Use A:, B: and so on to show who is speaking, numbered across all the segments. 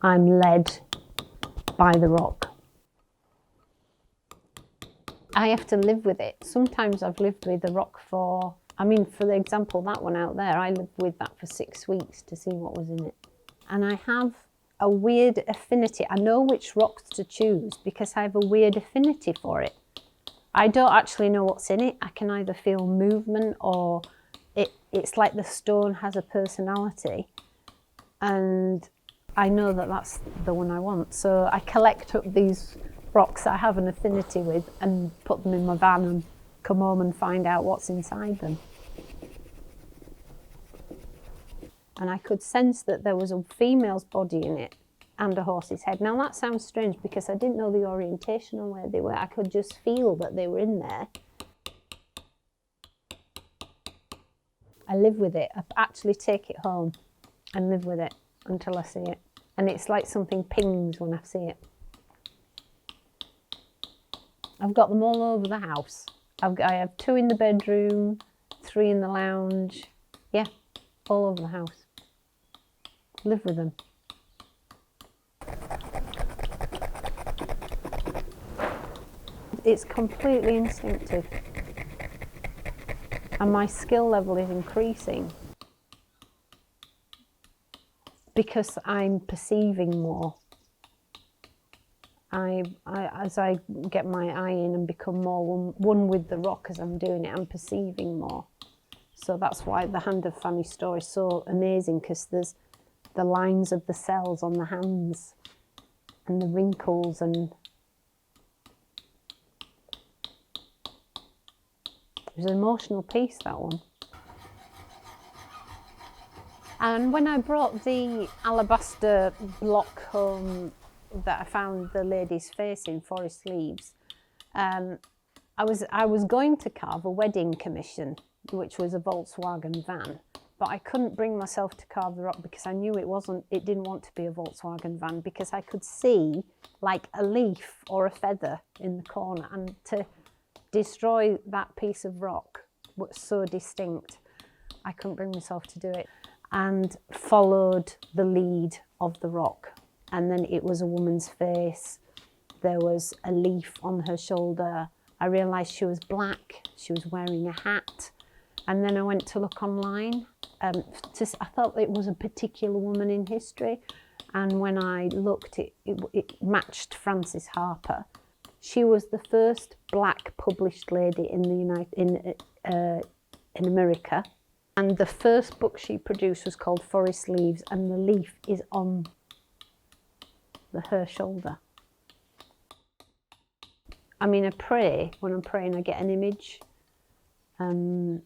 A: I'm led by the rock. I have to live with it. Sometimes I've lived with the rock for the example, that one out there, I lived with that for 6 weeks to see what was in it. And I have a weird affinity. I know which rocks to choose because I have a weird affinity for it. I don't actually know what's in it. I can either feel movement or it's like the stone has a personality. And I know that that's the one I want. So I collect up these rocks that I have an affinity with and put them in my van and come home and find out what's inside them. And I could sense that there was a female's body in it and a horse's head. Now that sounds strange because I didn't know the orientation on where they were. I could just feel that they were in there. I live with it. I actually take it home and live with it until I see it. And it's like something pings when I see it. I've got them all over the house. I have 2 in the bedroom, 3 in the lounge. Yeah, all over the house. Live with them. It's completely instinctive. And my skill level is increasing because I'm perceiving more. As I get my eye in and become more one with the rock as I'm doing it, I'm perceiving more. So that's why the Hand of Fanny store is so amazing, because there's the lines of the cells on the hands and the wrinkles, and it was an emotional piece, that one. And when I brought the alabaster block home that I found the lady's face in, Forest Leaves, I was going to carve a wedding commission, which was a Volkswagen van, but I couldn't bring myself to carve the rock because I knew it didn't want to be a Volkswagen van, because I could see like a leaf or a feather in the corner, and to destroy that piece of rock was so distinct, I couldn't bring myself to do it. And followed the lead of the rock. And then it was a woman's face. There was a leaf on her shoulder. I realised she was black. She was wearing a hat. And then I went to look online. I thought it was a particular woman in history. And when I looked, it matched Frances Harper. She was the first black published lady in America. And the first book she produced was called Forest Leaves, and the leaf is on her shoulder. I mean, I pray, when I'm praying I get an image, and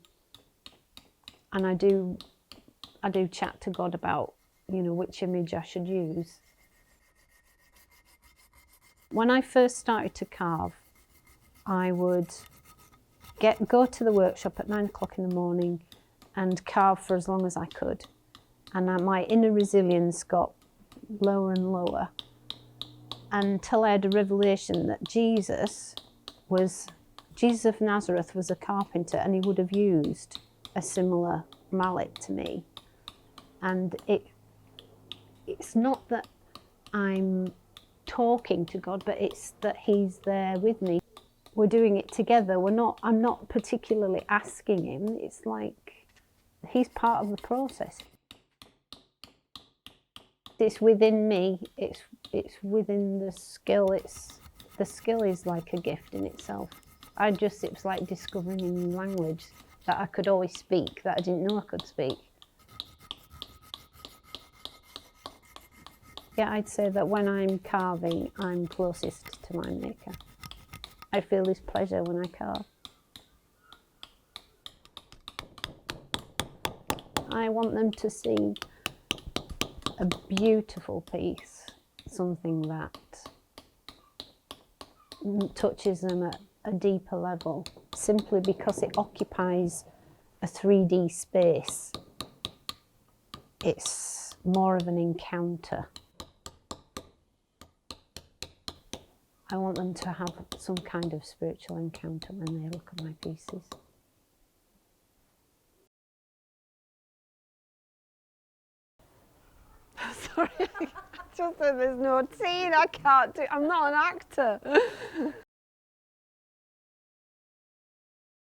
A: I do chat to God about, which image I should use. When I first started to carve, I would go to the workshop at 9 o'clock in the morning and carve for as long as I could. And my inner resilience got lower and lower until I had a revelation that Jesus of Nazareth was a carpenter, and he would have used a similar mallet to me. And it's not that I'm talking to God, but it's that he's there with me. We're doing it together. I'm not particularly asking him. It's like he's part of the process. It's within me. It's within the skill. The skill is like a gift in itself. It was like discovering a new language that I could always speak, that I didn't know I could speak. Yeah, I'd say that when I'm carving, I'm closest to my maker. I feel this pleasure when I carve. I want them to see a beautiful piece, something that touches them at a deeper level, simply because it occupies a 3D space. It's more of an encounter. I want them to have some kind of spiritual encounter when they look at my pieces. Sorry. Just that there's no tea. I can't do. I'm not an actor.